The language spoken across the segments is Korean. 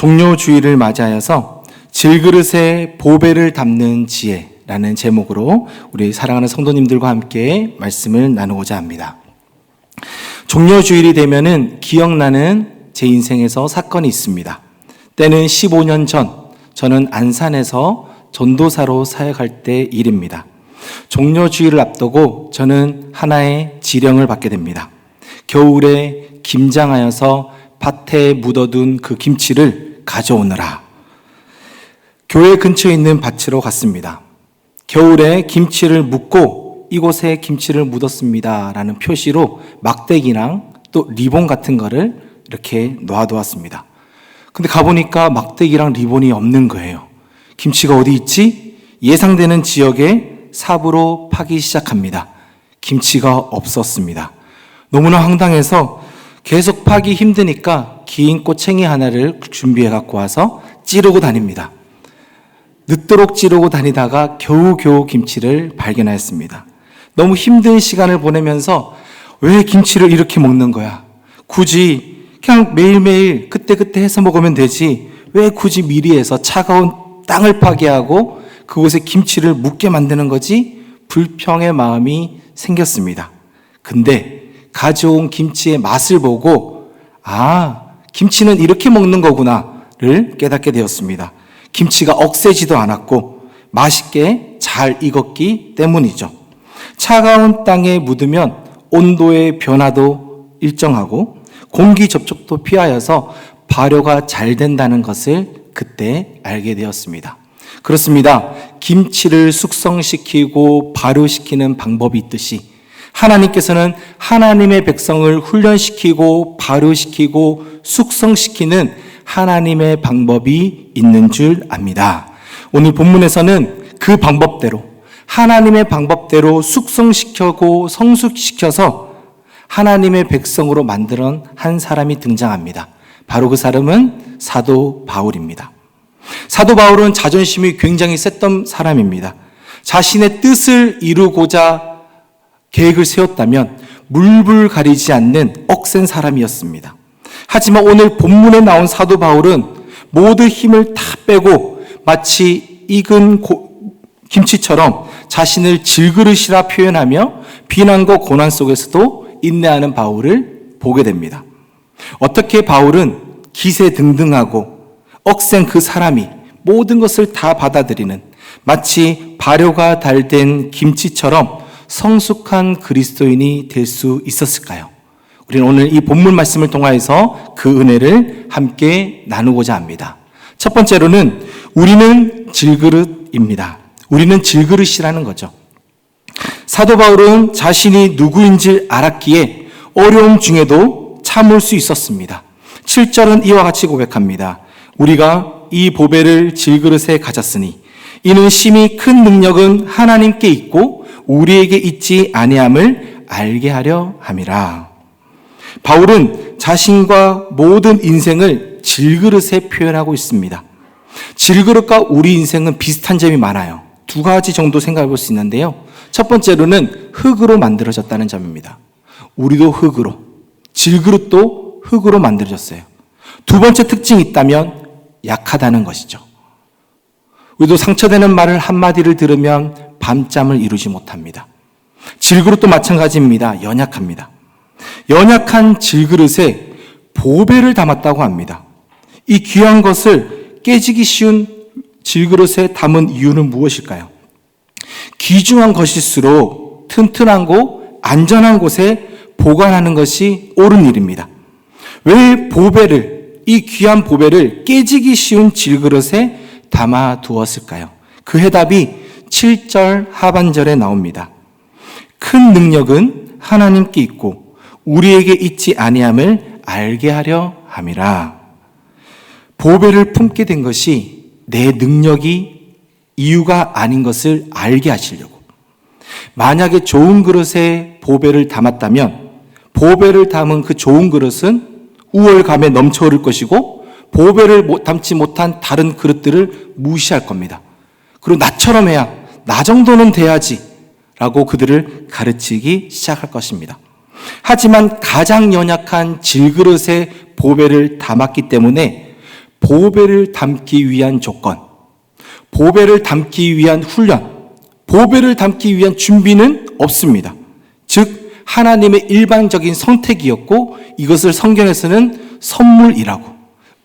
종료주의를 맞이하여서 질그릇에 보배를 담는 지혜라는 제목으로 우리 사랑하는 성도님들과 함께 말씀을 나누고자 합니다. 종료주일이 되면은 기억나는 제 인생에서 사건이 있습니다. 때는 15년 전, 저는 안산에서 전도사로 사역할 때 일입니다. 종료주일을 앞두고 저는 하나의 지령을 받게 됩니다. 겨울에 김장하여서 밭에 묻어둔 그 김치를 가져오느라. 교회 근처에 있는 밭으로 갔습니다. 겨울에 김치를 묻고 이곳에 김치를 묻었습니다 라는 표시로 막대기랑 또 리본 같은 거를 이렇게 놓아두었습니다. 근데 가보니까 막대기랑 리본이 없는 거예요. 김치가 어디 있지? 예상되는 지역에 삽으로 파기 시작합니다. 김치가 없었습니다. 너무나 황당해서 계속 파기 힘드니까 긴 꼬챙이 하나를 준비해 갖고 와서 찌르고 다닙니다. 늦도록 찌르고 다니다가 겨우겨우 김치를 발견하였습니다. 너무 힘든 시간을 보내면서 왜 김치를 이렇게 먹는 거야? 굳이 그냥 매일매일 그때그때 해서 먹으면 되지. 왜 굳이 미리 해서 차가운 땅을 파괴하고 그곳에 김치를 묻게 만드는 거지? 불평의 마음이 생겼습니다. 근데 가져온 김치의 맛을 보고 김치는 이렇게 먹는 거구나를 깨닫게 되었습니다. 김치가 억세지도 않았고 맛있게 잘 익었기 때문이죠. 차가운 땅에 묻으면 온도의 변화도 일정하고 공기 접촉도 피하여서 발효가 잘 된다는 것을 그때 알게 되었습니다. 그렇습니다. 김치를 숙성시키고 발효시키는 방법이 있듯이 하나님께서는 하나님의 백성을 훈련시키고 발효시키고 숙성시키는 하나님의 방법이 있는 줄 압니다. 오늘 본문에서는 그 방법대로 하나님의 방법대로 숙성시켜고 성숙시켜서 하나님의 백성으로 만들어 한 사람이 등장합니다. 바로 그 사람은 사도 바울입니다. 사도 바울은 자존심이 굉장히 셌던 사람입니다. 자신의 뜻을 이루고자 계획을 세웠다면 물불 가리지 않는 억센 사람이었습니다. 하지만 오늘 본문에 나온 사도 바울은 모든 힘을 다 빼고 마치 익은 김치처럼 자신을 질그릇이라 표현하며 비난과 고난 속에서도 인내하는 바울을 보게 됩니다. 어떻게 바울은 기세등등하고 억센 그 사람이 모든 것을 다 받아들이는 마치 발효가 잘 된 김치처럼 성숙한 그리스도인이 될 수 있었을까요? 우리는 오늘 이 본문 말씀을 통하여서 그 은혜를 함께 나누고자 합니다. 첫 번째로는 우리는 질그릇입니다. 우리는 질그릇이라는 거죠. 사도 바울은 자신이 누구인지 알았기에 어려움 중에도 참을 수 있었습니다. 7절은 이와 같이 고백합니다. 우리가 이 보배를 질그릇에 가졌으니 이는 심히 큰 능력은 하나님께 있고 우리에게 있지 아니함을 알게 하려 함이라. 바울은 자신과 모든 인생을 질그릇에 표현하고 있습니다. 질그릇과 우리 인생은 비슷한 점이 많아요. 두 가지 정도 생각해 볼 수 있는데요. 첫 번째로는 흙으로 만들어졌다는 점입니다. 우리도 흙으로, 질그릇도 흙으로 만들어졌어요. 두 번째 특징이 있다면 약하다는 것이죠. 우리도 상처되는 말을 한마디를 들으면 밤잠을 이루지 못합니다. 질그릇도 마찬가지입니다. 연약합니다. 연약한 질그릇에 보배를 담았다고 합니다. 이 귀한 것을 깨지기 쉬운 질그릇에 담은 이유는 무엇일까요? 귀중한 것일수록 튼튼하고 안전한 곳에 보관하는 것이 옳은 일입니다. 왜 이 귀한 보배를 깨지기 쉬운 질그릇에 담아 두었을까요? 그 해답이 7절 하반절에 나옵니다. 큰 능력은 하나님께 있고 우리에게 있지 아니함을 알게 하려 함이라. 보배를 품게 된 것이 내 능력이 이유가 아닌 것을 알게 하시려고. 만약에 좋은 그릇에 보배를 담았다면 보배를 담은 그 좋은 그릇은 우월감에 넘쳐 흐를 것이고 보배를 담지 못한 다른 그릇들을 무시할 겁니다. 그리고 나처럼 해야, 나 정도는 돼야지 라고 그들을 가르치기 시작할 것입니다. 하지만 가장 연약한 질그릇에 보배를 담았기 때문에 보배를 담기 위한 조건, 보배를 담기 위한 훈련, 보배를 담기 위한 준비는 없습니다. 즉 하나님의 일반적인 선택이었고 이것을 성경에서는 선물이라고,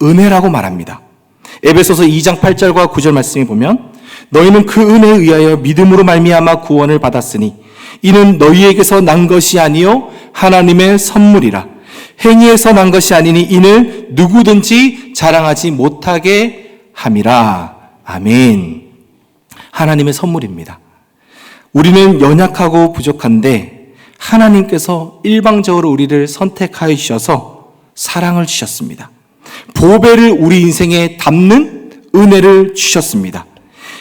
은혜라고 말합니다. 에베소서 2장 8절과 9절 말씀에 보면 너희는 그 은혜에 의하여 믿음으로 말미암아 구원을 받았으니 이는 너희에게서 난 것이 아니요 하나님의 선물이라. 행위에서 난 것이 아니니 이는 누구든지 자랑하지 못하게 함이라. 아멘. 하나님의 선물입니다. 우리는 연약하고 부족한데 하나님께서 일방적으로 우리를 선택하여 주셔서 사랑을 주셨습니다. 보배를 우리 인생에 담는 은혜를 주셨습니다.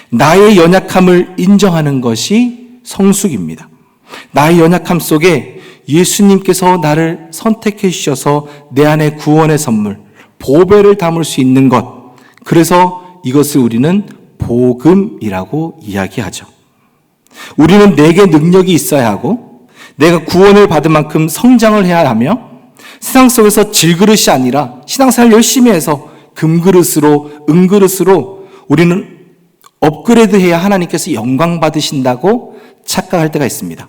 나의 연약함을 인정하는 것이 성숙입니다. 나의 연약함 속에 예수님께서 나를 선택해 주셔서 내 안에 구원의 선물, 보배를 담을 수 있는 것, 그래서 이것을 우리는 복음이라고 이야기하죠. 우리는 내게 능력이 있어야 하고 내가 구원을 받은 만큼 성장을 해야 하며 세상 속에서 질그릇이 아니라 신앙생활 열심히 해서 금그릇으로 은그릇으로 우리는 업그레이드해야 하나님께서 영광 받으신다고 착각할 때가 있습니다.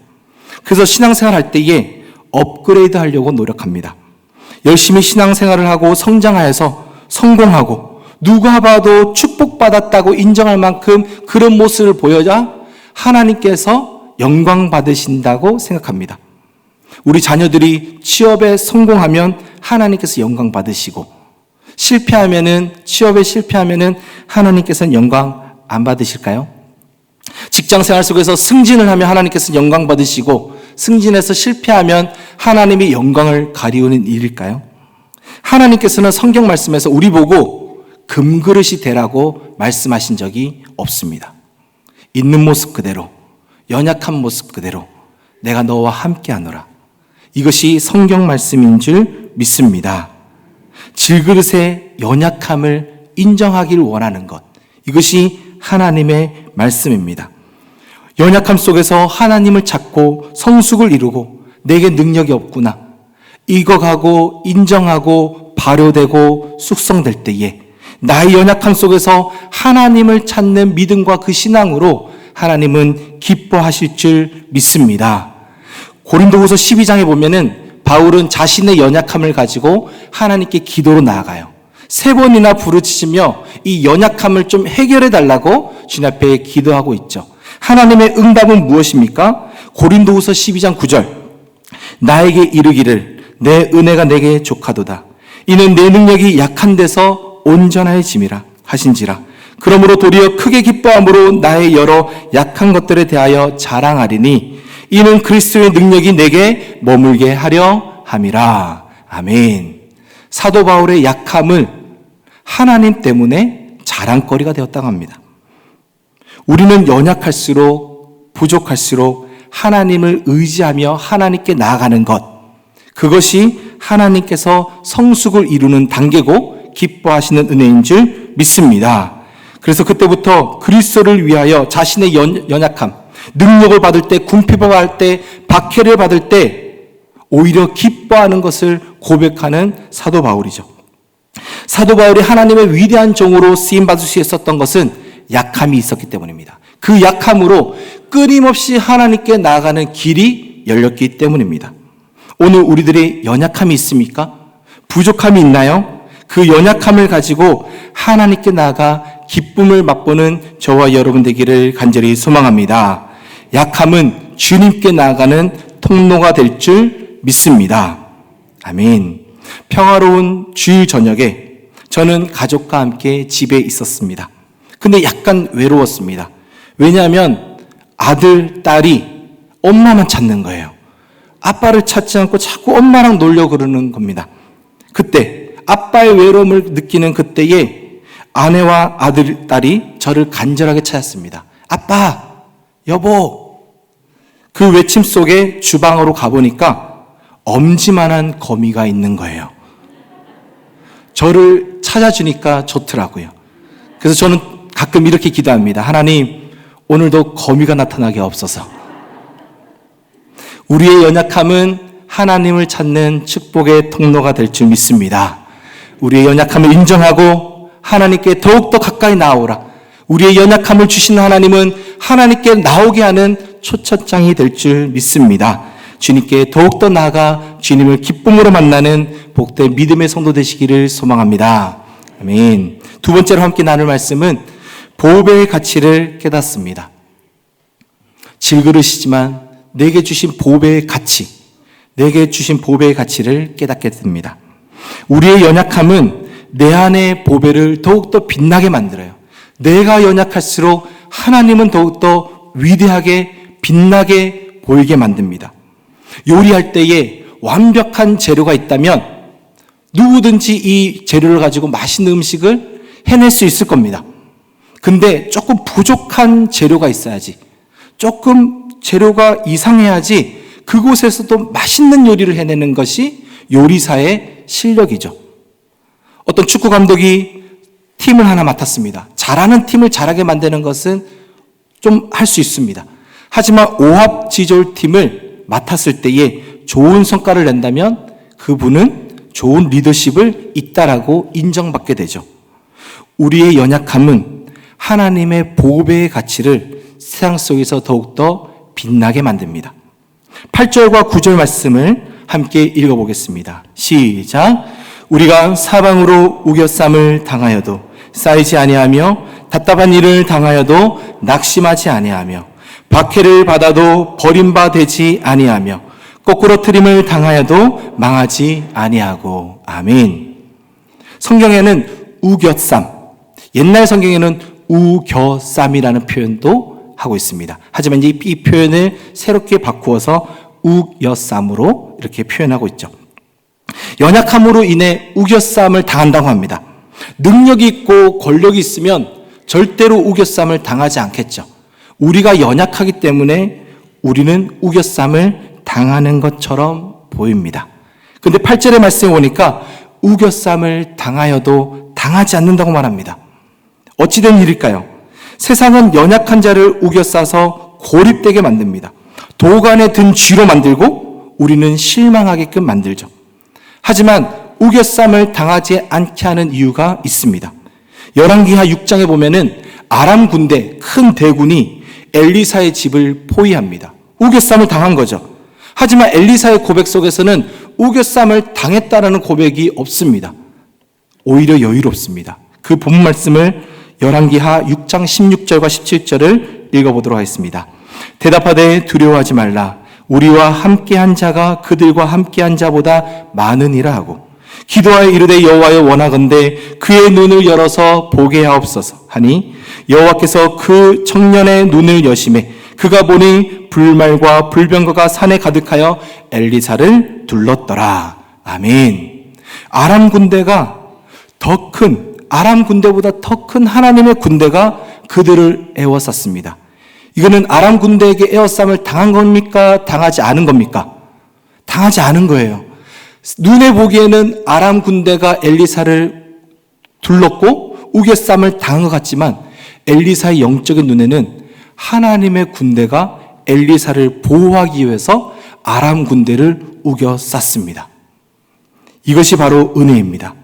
그래서 신앙생활 할 때에 업그레이드 하려고 노력합니다. 열심히 신앙생활을 하고 성장하여서 성공하고 누가 봐도 축복받았다고 인정할 만큼 그런 모습을 보여야 하나님께서 영광 받으신다고 생각합니다. 우리 자녀들이 취업에 성공하면 하나님께서 영광 받으시고 취업에 실패하면은 하나님께서는 영광 안 받으실까요? 직장 생활 속에서 승진을 하면 하나님께서 영광 받으시고 승진해서 실패하면 하나님이 영광을 가리우는 일일까요? 하나님께서는 성경 말씀에서 우리 보고 금그릇이 되라고 말씀하신 적이 없습니다. 있는 모습 그대로, 연약한 모습 그대로 내가 너와 함께 하노라. 이것이 성경 말씀인 줄 믿습니다. 질그릇의 연약함을 인정하기를 원하는 것, 이것이 하나님의 말씀입니다. 연약함 속에서 하나님을 찾고 성숙을 이루고 내게 능력이 없구나, 익어가고 인정하고 발효되고 숙성될 때에 나의 연약함 속에서 하나님을 찾는 믿음과 그 신앙으로 하나님은 기뻐하실 줄 믿습니다. 고린도후서 12장에 보면은 바울은 자신의 연약함을 가지고 하나님께 기도로 나아가요. 3번이나 부르짖으며 이 연약함을 좀 해결해 달라고 주님 앞에 기도하고 있죠. 하나님의 응답은 무엇입니까? 고린도후서 12장 9절. 나에게 이르기를 내 은혜가 내게 족하도다. 이는 내 능력이 약한 데서 온전해짐이라 하신지라. 그러므로 도리어 크게 기뻐함으로 나의 여러 약한 것들에 대하여 자랑하리니 이는 그리스도의 능력이 내게 머물게 하려 함이라. 아멘. 사도 바울의 약함을 하나님 때문에 자랑거리가 되었다고 합니다. 우리는 연약할수록 부족할수록 하나님을 의지하며 하나님께 나아가는 것, 그것이 하나님께서 성숙을 이루는 단계고 기뻐하시는 은혜인 줄 믿습니다. 그래서 그때부터 그리스도를 위하여 자신의 연약함, 능력을 받을 때, 궁핍을 받을 때, 박해를 받을 때 오히려 기뻐하는 것을 고백하는 사도 바울이죠. 사도 바울이 하나님의 위대한 종으로 쓰임받을 수 있었던 것은 약함이 있었기 때문입니다. 그 약함으로 끊임없이 하나님께 나아가는 길이 열렸기 때문입니다. 오늘 우리들의 연약함이 있습니까? 부족함이 있나요? 그 연약함을 가지고 하나님께 나아가 기쁨을 맛보는 저와 여러분 되기를 간절히 소망합니다. 약함은 주님께 나아가는 통로가 될 줄 믿습니다. 아멘. 평화로운 주일 저녁에 저는 가족과 함께 집에 있었습니다. 근데 약간 외로웠습니다. 왜냐하면 아들, 딸이 엄마만 찾는 거예요. 아빠를 찾지 않고 자꾸 엄마랑 놀려고 그러는 겁니다. 그때 아빠의 외로움을 느끼는 그때에 아내와 아들, 딸이 저를 간절하게 찾았습니다. 아빠, 여보. 그 외침 속에 주방으로 가보니까 엄지만한 거미가 있는 거예요. 저를 찾아주니까 좋더라고요. 그래서 저는 가끔 이렇게 기도합니다. 하나님, 오늘도 거미가 나타나게 없어서. 우리의 연약함은 하나님을 찾는 축복의 통로가 될 줄 믿습니다. 우리의 연약함을 인정하고 하나님께 더욱더 가까이 나아오라. 우리의 연약함을 주신 하나님은 하나님께 나오게 하는 초청장이 될 줄 믿습니다. 주님께 더욱더 나아가 주님을 기쁨으로 만나는 복된 믿음의 성도 되시기를 소망합니다. 아멘. 두 번째로 함께 나눌 말씀은 보배의 가치를 깨닫습니다. 질그릇이지만 내게 주신 보배의 가치, 내게 주신 보배의 가치를 깨닫게 됩니다. 우리의 연약함은 내 안의 보배를 더욱더 빛나게 만들어요. 내가 연약할수록 하나님은 더욱더 위대하게 빛나게 보이게 만듭니다. 요리할 때에 완벽한 재료가 있다면 누구든지 이 재료를 가지고 맛있는 음식을 해낼 수 있을 겁니다. 근데 조금 부족한 재료가 있어야지, 조금 재료가 이상해야지 그곳에서도 맛있는 요리를 해내는 것이 요리사의 실력이죠. 어떤 축구 감독이 팀을 하나 맡았습니다. 잘하는 팀을 잘하게 만드는 것은 좀 할 수 있습니다. 하지만 오합지졸 팀을 맡았을 때에 좋은 성과를 낸다면 그분은 좋은 리더십을 있다라고 인정받게 되죠. 우리의 연약함은 하나님의 보배의 가치를 세상 속에서 더욱더 빛나게 만듭니다. 8절과 9절 말씀을 함께 읽어보겠습니다. 시작. 우리가 사방으로 우겨쌈을 당하여도 쌓이지 아니하며 답답한 일을 당하여도 낙심하지 아니하며 박해를 받아도 버림바 되지 아니하며 거꾸로 트림을 당하여도 망하지 아니하고. 아멘. 성경에는 우겨쌈, 옛날 성경에는 우겨쌈이라는 표현도 하고 있습니다. 하지만 이제 이 표현을 새롭게 바꾸어서 우겨쌈으로 이렇게 표현하고 있죠. 연약함으로 인해 우겨쌈을 당한다고 합니다. 능력이 있고 권력이 있으면 절대로 우겨쌈을 당하지 않겠죠. 우리가 연약하기 때문에 우리는 우겨쌈을 당하는 것처럼 보입니다. 근데 8절의 말씀에 보니까 우겨쌈을 당하여도 당하지 않는다고 말합니다. 어찌된 일일까요? 세상은 연약한 자를 우겨싸서 고립되게 만듭니다. 도간에 든 쥐로 만들고 우리는 실망하게끔 만들죠. 하지만 우겨쌈을 당하지 않게 하는 이유가 있습니다. 열왕기하 6장에 보면은 아람 군대, 큰 대군이 엘리사의 집을 포위합니다. 우겨쌈을 당한 거죠. 하지만 엘리사의 고백 속에서는 우겨쌈을 당했다라는 고백이 없습니다. 오히려 여유롭습니다. 그 본 말씀을 열왕기하 6장 16절과 17절을 읽어보도록 하겠습니다. 대답하되 두려워하지 말라. 우리와 함께한 자가 그들과 함께한 자보다 많으니라 하고 기도하여 이르되 여호와여 원하건대 그의 눈을 열어서 보게 하옵소서 하니 여호와께서 그 청년의 눈을 여심해 그가 보니 불말과 불병거가 산에 가득하여 엘리사를 둘렀더라. 아멘. 아람 군대가 아람 군대보다 더 큰 하나님의 군대가 그들을 에워쌌습니다. 이거는 아람 군대에게 에워쌈을 당한 겁니까? 당하지 않은 겁니까? 당하지 않은 거예요. 눈에 보기에는 아람 군대가 엘리사를 둘렀고 우겨쌈을 당한 것 같지만 엘리사의 영적인 눈에는 하나님의 군대가 엘리사를 보호하기 위해서 아람 군대를 우겨쌌습니다. 이것이 바로 은혜입니다.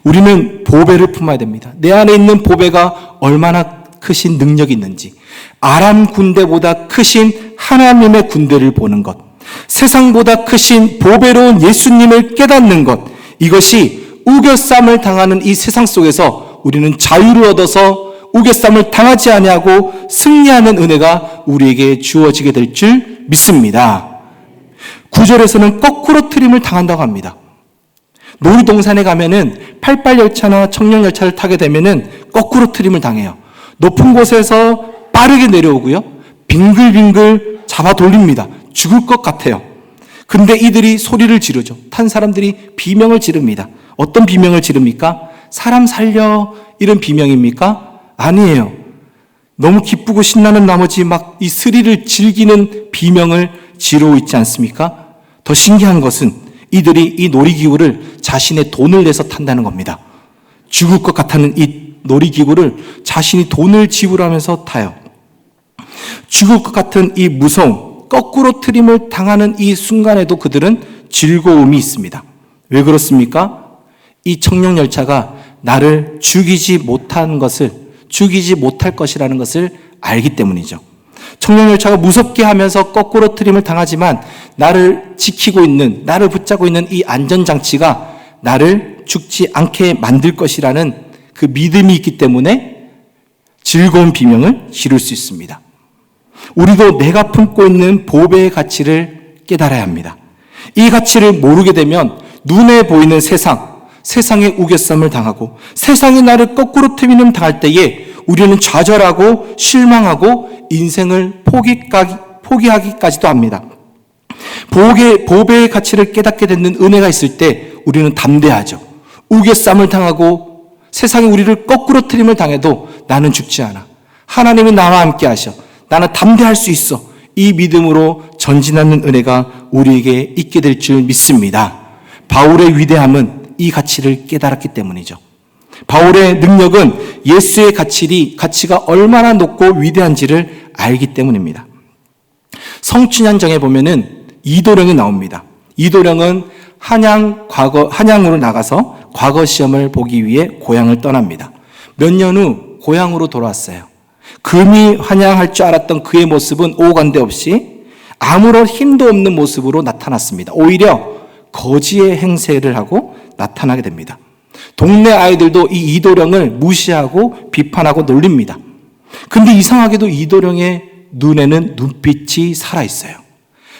우리는 보배를 품어야 됩니다. 내 안에 있는 보배가 얼마나 크신 능력이 있는지, 아람 군대보다 크신 하나님의 군대를 보는 것, 세상보다 크신 보배로운 예수님을 깨닫는 것, 이것이 우겨쌈을 당하는 이 세상 속에서 우리는 자유를 얻어서 우겨쌈을 당하지 아니하고 승리하는 은혜가 우리에게 주어지게 될 줄 믿습니다. 9절에서는 거꾸로 트림을 당한다고 합니다. 놀이동산에 가면은 팔팔열차나 청룡열차를 타게 되면은 거꾸로 트림을 당해요. 높은 곳에서 빠르게 내려오고요. 빙글빙글 잡아 돌립니다. 죽을 것 같아요. 근데 이들이 소리를 지르죠. 탄 사람들이 비명을 지릅니다. 어떤 비명을 지릅니까? 사람 살려, 이런 비명입니까? 아니에요. 너무 기쁘고 신나는 나머지 막 이 스릴을 즐기는 비명을 지르고 있지 않습니까? 더 신기한 것은 이들이 이 놀이기구를 자신의 돈을 내서 탄다는 겁니다. 죽을 것 같다는 이 놀이기구를 자신이 돈을 지불하면서 타요. 죽을 것 같은 이 무서움, 거꾸로 트림을 당하는 이 순간에도 그들은 즐거움이 있습니다. 왜 그렇습니까? 이 청룡열차가 나를 죽이지 못할 것이라는 것을 알기 때문이죠. 청룡열차가 무섭게 하면서 거꾸로 트림을 당하지만 나를 지키고 있는, 나를 붙잡고 있는 이 안전장치가 나를 죽지 않게 만들 것이라는 그 믿음이 있기 때문에 즐거운 비명을 지를 수 있습니다. 우리도 내가 품고 있는 보배의 가치를 깨달아야 합니다. 이 가치를 모르게 되면 눈에 보이는 세상의 우겨쌈을 당하고 세상이 나를 거꾸로 트림을 당할 때에 우리는 좌절하고 실망하고 인생을 포기하기까지도 합니다. 보배의 가치를 깨닫게 되는 은혜가 있을 때 우리는 담대하죠. 우겨쌈을 당하고 세상이 우리를 거꾸로 트림을 당해도 나는 죽지 않아. 하나님이 나와 함께 하셔. 나는 담대할 수 있어. 이 믿음으로 전진하는 은혜가 우리에게 있게 될 줄 믿습니다. 바울의 위대함은 이 가치를 깨달았기 때문이죠. 바울의 능력은 예수의 가치가 얼마나 높고 위대한지를 알기 때문입니다. 성춘향정에 보면은 이도령이 나옵니다. 이도령은 한양으로 나가서 과거 시험을 보기 위해 고향을 떠납니다. 몇 년 후 고향으로 돌아왔어요. 금이 환양할 줄 알았던 그의 모습은 오간데 없이 아무런 힘도 없는 모습으로 나타났습니다. 오히려 거지의 행세를 하고 나타나게 됩니다. 동네 아이들도 이 이도령을 무시하고 비판하고 놀립니다. 근데 이상하게도 이도령의 눈에는 눈빛이 살아있어요.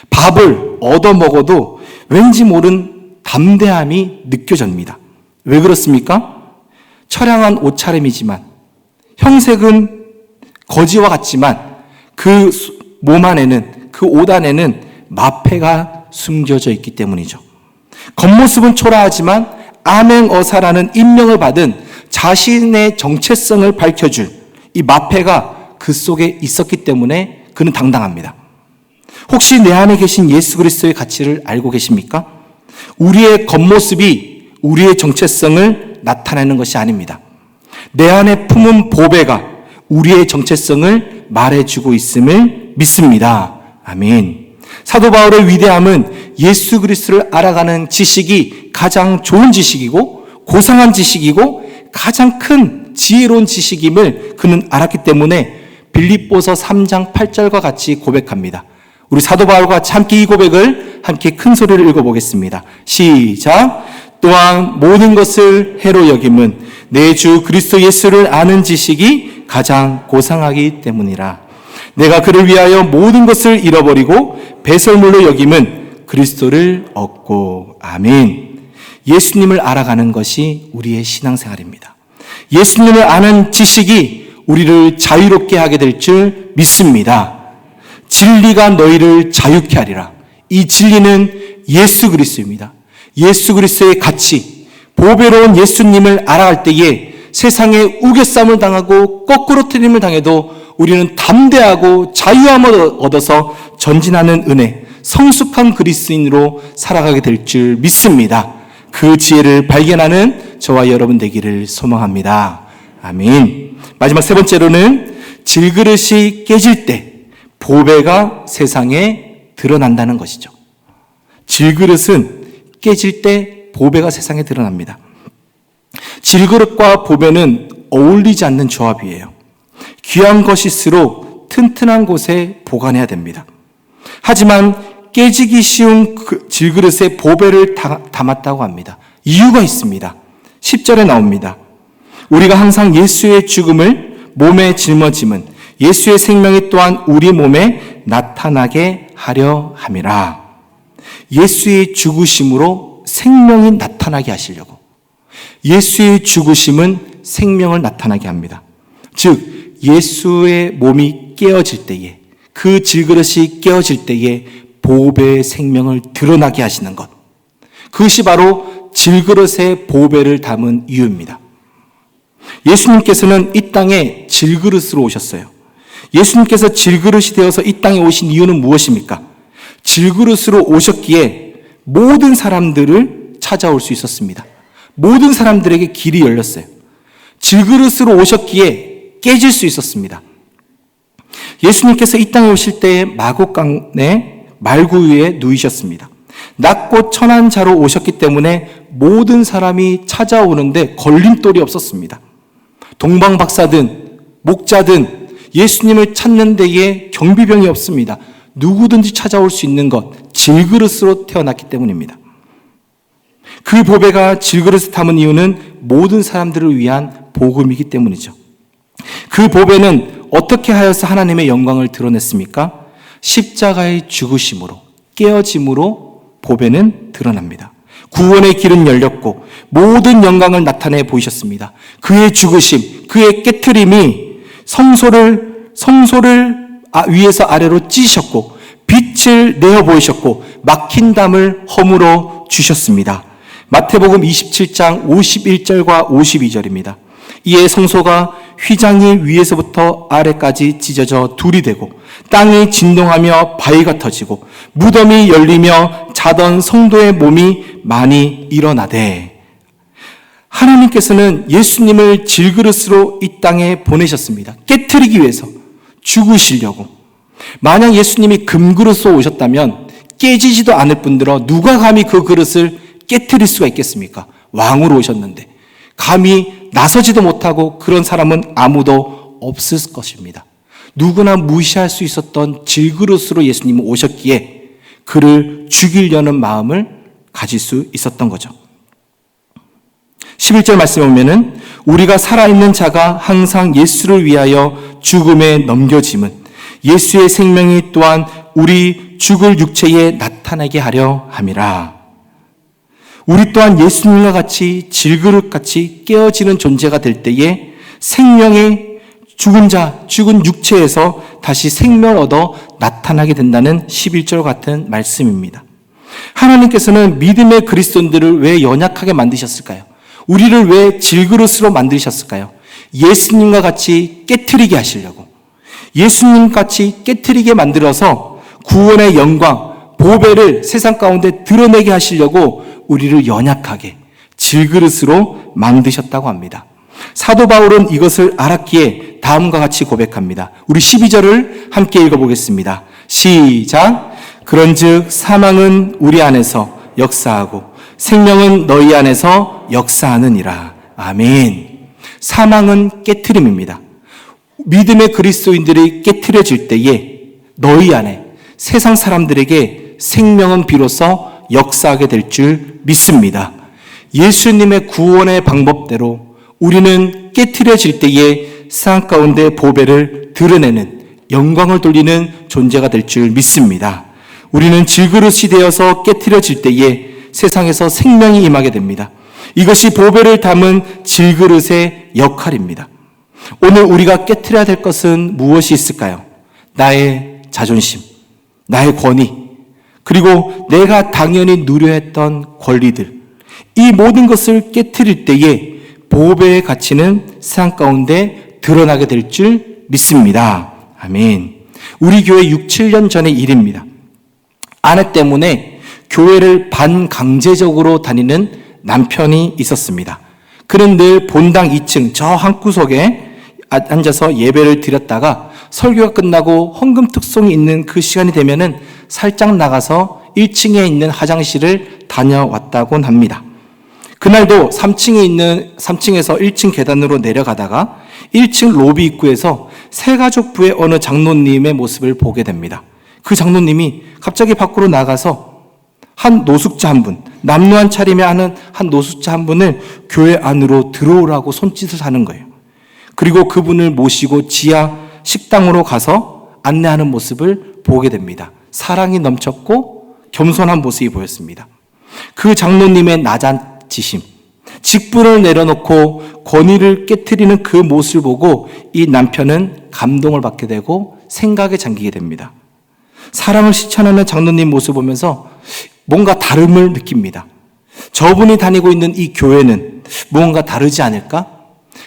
밥을 얻어먹어도 왠지 모른 담대함이 느껴집니다. 왜 그렇습니까? 처량한 옷차림이지만 형색은 거지와 같지만 그 몸 안에는, 그 옷 안에는 마패가 숨겨져 있기 때문이죠. 겉모습은 초라하지만 암행어사라는 임명을 받은 자신의 정체성을 밝혀줄 이 마패가 그 속에 있었기 때문에 그는 당당합니다. 혹시 내 안에 계신 예수 그리스도의 가치를 알고 계십니까? 우리의 겉모습이 우리의 정체성을 나타내는 것이 아닙니다. 내 안에 품은 보배가 우리의 정체성을 말해주고 있음을 믿습니다. 아멘. 사도 바울의 위대함은 예수 그리스도를 알아가는 지식이 가장 좋은 지식이고 고상한 지식이고 가장 큰 지혜로운 지식임을 그는 알았기 때문에 빌립보서 3장 8절과 같이 고백합니다. 우리 사도 바울과 같이 함께 이 고백을 함께 큰 소리를 읽어보겠습니다. 시작. 또한 모든 것을 해로 여김은 내 주 그리스도 예수를 아는 지식이 가장 고상하기 때문이라. 내가 그를 위하여 모든 것을 잃어버리고 배설물로 여김은 그리스도를 얻고. 아멘. 예수님을 알아가는 것이 우리의 신앙생활입니다. 예수님을 아는 지식이 우리를 자유롭게 하게 될 줄 믿습니다. 진리가 너희를 자유케 하리라. 이 진리는 예수 그리스도입니다. 예수 그리스도의 가치, 보배로운 예수님을 알아갈 때에 세상에 우겨쌈을 당하고 거꾸로 트림을 당해도 우리는 담대하고 자유함을 얻어서 전진하는 은혜, 성숙한 그리스도인으로 살아가게 될 줄 믿습니다. 그 지혜를 발견하는 저와 여러분 되기를 소망합니다. 아멘. 마지막 세 번째로는 질그릇이 깨질 때 보배가 세상에 드러난다는 것이죠. 질그릇은 깨질 때 보배가 세상에 드러납니다. 질그릇과 보배는 어울리지 않는 조합이에요. 귀한 것일수록 튼튼한 곳에 보관해야 됩니다. 하지만 깨지기 쉬운 그 질그릇에 보배를 담았다고 합니다. 이유가 있습니다. 10절에 나옵니다. 우리가 항상 예수의 죽음을 몸에 짊어짐은 예수의 생명이 또한 우리 몸에 나타나게 하려 함이라. 예수의 죽으심으로 생명이 나타나게 하시려고. 예수의 죽으심은 생명을 나타나게 합니다. 즉 예수의 몸이 깨어질 때에, 그 질그릇이 깨어질 때에 보배의 생명을 드러나게 하시는 것, 그것이 바로 질그릇에 보배를 담은 이유입니다. 예수님께서는 이 땅에 질그릇으로 오셨어요. 예수님께서 질그릇이 되어서 이 땅에 오신 이유는 무엇입니까? 질그릇으로 오셨기에 모든 사람들을 찾아올 수 있었습니다. 모든 사람들에게 길이 열렸어요. 질그릇으로 오셨기에 깨질 수 있었습니다. 예수님께서 이 땅에 오실 때에 마곡간에 말구 위에 누이셨습니다. 낮고 천한 자로 오셨기 때문에 모든 사람이 찾아오는데 걸림돌이 없었습니다. 동방박사든 목자든 예수님을 찾는 데에 경비병이 없습니다. 누구든지 찾아올 수 있는 것, 질그릇으로 태어났기 때문입니다. 그 보배가 질그릇을 담은 이유는 모든 사람들을 위한 복음이기 때문이죠. 그 보배는 어떻게 하여서 하나님의 영광을 드러냈습니까? 십자가의 죽으심으로, 깨어짐으로 보배는 드러납니다. 구원의 길은 열렸고 모든 영광을 나타내 보이셨습니다. 그의 죽으심, 그의 깨트림이 성소를 위에서 아래로 찢으셨고 빛을 내어 보이셨고 막힌 담을 허물어 주셨습니다. 마태복음 27장 51절과 52절입니다. 이에 성소가 휘장이 위에서부터 아래까지 찢어져 둘이 되고 땅이 진동하며 바위가 터지고 무덤이 열리며 자던 성도의 몸이 많이 일어나되, 하나님께서는 예수님을 질그릇으로 이 땅에 보내셨습니다. 깨트리기 위해서, 죽으시려고. 만약 예수님이 금그릇으로 오셨다면 깨지지도 않을 뿐더러 누가 감히 그 그릇을 깨트릴 수가 있겠습니까? 왕으로 오셨는데 감히 나서지도 못하고 그런 사람은 아무도 없을 것입니다. 누구나 무시할 수 있었던 질그릇으로 예수님은 오셨기에 그를 죽이려는 마음을 가질 수 있었던 거죠. 11절 말씀에 보면은 우리가 살아있는 자가 항상 예수를 위하여 죽음에 넘겨짐은 예수의 생명이 또한 우리 죽을 육체에 나타나게 하려 함이라. 우리 또한 예수님과 같이 질그릇같이 깨어지는 존재가 될 때에 생명의 죽은 육체에서 다시 생명을 얻어 나타나게 된다는 11절 같은 말씀입니다. 하나님께서는 믿음의 그리스도인들을 왜 연약하게 만드셨을까요? 우리를 왜 질그릇으로 만드셨을까요? 예수님과 같이 깨트리게 하시려고. 예수님 같이 깨트리게 만들어서 구원의 영광, 보배를 세상 가운데 드러내게 하시려고 우리를 연약하게 질그릇으로 만드셨다고 합니다. 사도 바울은 이것을 알았기에 다음과 같이 고백합니다. 우리 12절을 함께 읽어보겠습니다. 시작. 그런즉 사망은 우리 안에서 역사하고 생명은 너희 안에서 역사하느니라. 아멘. 사망은 깨트림입니다. 믿음의 그리스도인들이 깨트려질 때에 너희 안에 세상 사람들에게 생명은 비로소 역사하게 될 줄 믿습니다. 예수님의 구원의 방법대로 우리는 깨트려질 때에 세상 가운데 보배를 드러내는, 영광을 돌리는 존재가 될 줄 믿습니다. 우리는 질그릇이 되어서 깨트려질 때에 세상에서 생명이 임하게 됩니다. 이것이 보배를 담은 질그릇의 역할입니다. 오늘 우리가 깨트려야 될 것은 무엇이 있을까요? 나의 자존심, 나의 권위, 그리고 내가 당연히 누려야 했던 권리들, 이 모든 것을 깨트릴 때에 보배의 가치는 세상 가운데 드러나게 될 줄 믿습니다. 아멘. 우리 교회 6, 7년 전의 일입니다. 아내 때문에 교회를 반강제적으로 다니는 남편이 있었습니다. 그는 늘 본당 2층 저 한구석에 앉아서 예배를 드렸다가 설교가 끝나고 헌금 특송이 있는 그 시간이 되면은 살짝 나가서 1층에 있는 화장실을 다녀왔다곤 합니다. 그날도 3층에서 1층 계단으로 내려가다가 1층 로비 입구에서 새가족부의 어느 장로님의 모습을 보게 됩니다. 그 장로님이 갑자기 밖으로 나가서 한 노숙자 한 분, 남루한 차림에 하는 한 노숙자 한 분을 교회 안으로 들어오라고 손짓을 하는 거예요. 그리고 그분을 모시고 지하 식당으로 가서 안내하는 모습을 보게 됩니다. 사랑이 넘쳤고 겸손한 모습이 보였습니다. 그 장로님의 낮아지심, 직분을 내려놓고 권위를 깨트리는 그 모습을 보고 이 남편은 감동을 받게 되고 생각에 잠기게 됩니다. 사랑을 실천하는 장로님 모습을 보면서 뭔가 다름을 느낍니다. 저분이 다니고 있는 이 교회는 뭔가 다르지 않을까?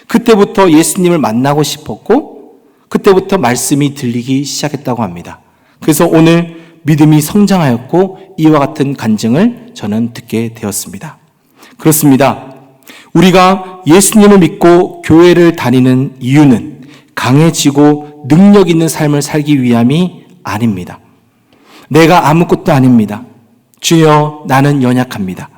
그때부터 예수님을 만나고 싶었고 그때부터 말씀이 들리기 시작했다고 합니다. 그래서 오늘 믿음이 성장하였고 이와 같은 간증을 저는 듣게 되었습니다. 그렇습니다. 우리가 예수님을 믿고 교회를 다니는 이유는 강해지고 능력 있는 삶을 살기 위함이 아닙니다. 내가 아무것도 아닙니다. 주여 나는 연약합니다.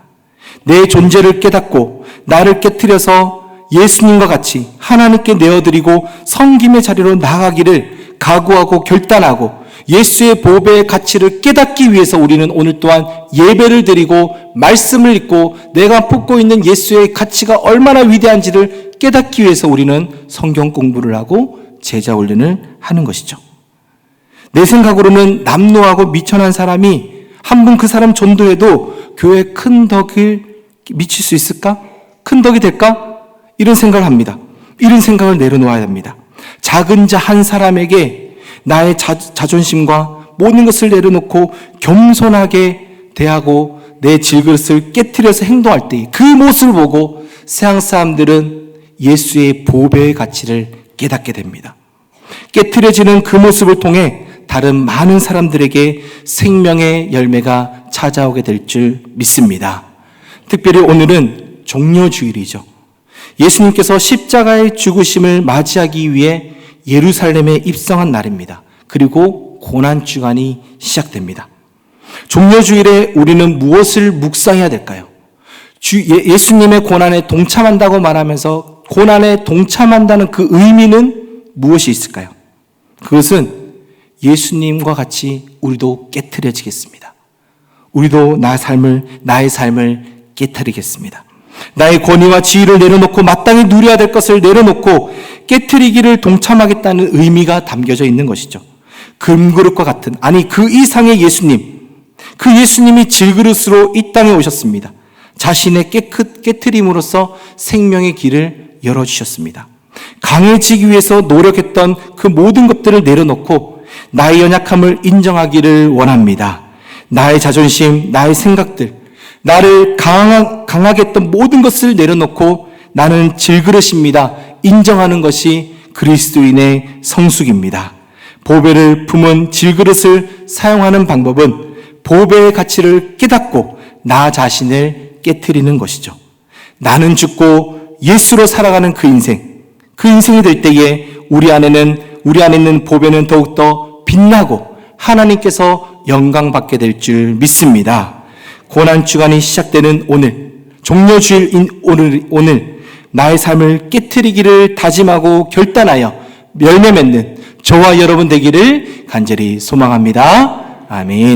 내 존재를 깨닫고 나를 깨트려서 예수님과 같이 하나님께 내어드리고 섬김의 자리로 나아가기를 각오하고 결단하고 예수의 보배의 가치를 깨닫기 위해서 우리는 오늘 또한 예배를 드리고 말씀을 읽고 내가 품고 있는 예수의 가치가 얼마나 위대한지를 깨닫기 위해서 우리는 성경 공부를 하고 제자 훈련을 하는 것이죠. 내 생각으로는 남노하고 미천한 사람이 한 분 그 사람 전도해도 교회에 큰 덕을 미칠 수 있을까? 큰 덕이 될까? 이런 생각을 합니다. 이런 생각을 내려놓아야 합니다. 작은 자 한 사람에게 나의 자존심과 모든 것을 내려놓고 겸손하게 대하고 내 질그릇을 깨트려서 행동할 때 그 모습을 보고 세상 사람들은 예수의 보배의 가치를 깨닫게 됩니다. 깨트려지는 그 모습을 통해 다른 많은 사람들에게 생명의 열매가 찾아오게 될 줄 믿습니다. 특별히 오늘은 종려주일이죠. 예수님께서 십자가의 죽으심을 맞이하기 위해 예루살렘에 입성한 날입니다. 그리고 고난주간이 시작됩니다. 종려주일에 우리는 무엇을 묵상해야 될까요? 예수님의 고난에 동참한다고 말하면서 고난에 동참한다는 그 의미는 무엇이 있을까요? 그것은 예수님과 같이 우리도 깨트려지겠습니다. 우리도 나의 삶을 깨트리겠습니다. 나의 권위와 지위를 내려놓고 마땅히 누려야 될 것을 내려놓고 깨트리기를 동참하겠다는 의미가 담겨져 있는 것이죠. 금그릇과 같은, 아니 그 이상의 예수님, 그 예수님이 질그릇으로 이 땅에 오셨습니다. 자신의 깨트림으로써 생명의 길을 열어주셨습니다. 강해지기 위해서 노력했던 그 모든 것들을 내려놓고 나의 연약함을 인정하기를 원합니다. 나의 자존심, 나의 생각들, 나를 강하게 했던 모든 것을 내려놓고 나는 질그릇입니다. 인정하는 것이 그리스도인의 성숙입니다. 보배를 품은 질그릇을 사용하는 방법은 보배의 가치를 깨닫고 나 자신을 깨트리는 것이죠. 나는 죽고 예수로 살아가는 그 인생이 될 때에 우리 안에 있는 보배는 더욱더 빛나고 하나님께서 영광받게 될 줄 믿습니다. 고난주간이 시작되는 오늘, 종려주일인 오늘 나의 삶을 깨트리기를 다짐하고 결단하여 열매 맺는 저와 여러분 되기를 간절히 소망합니다. 아멘.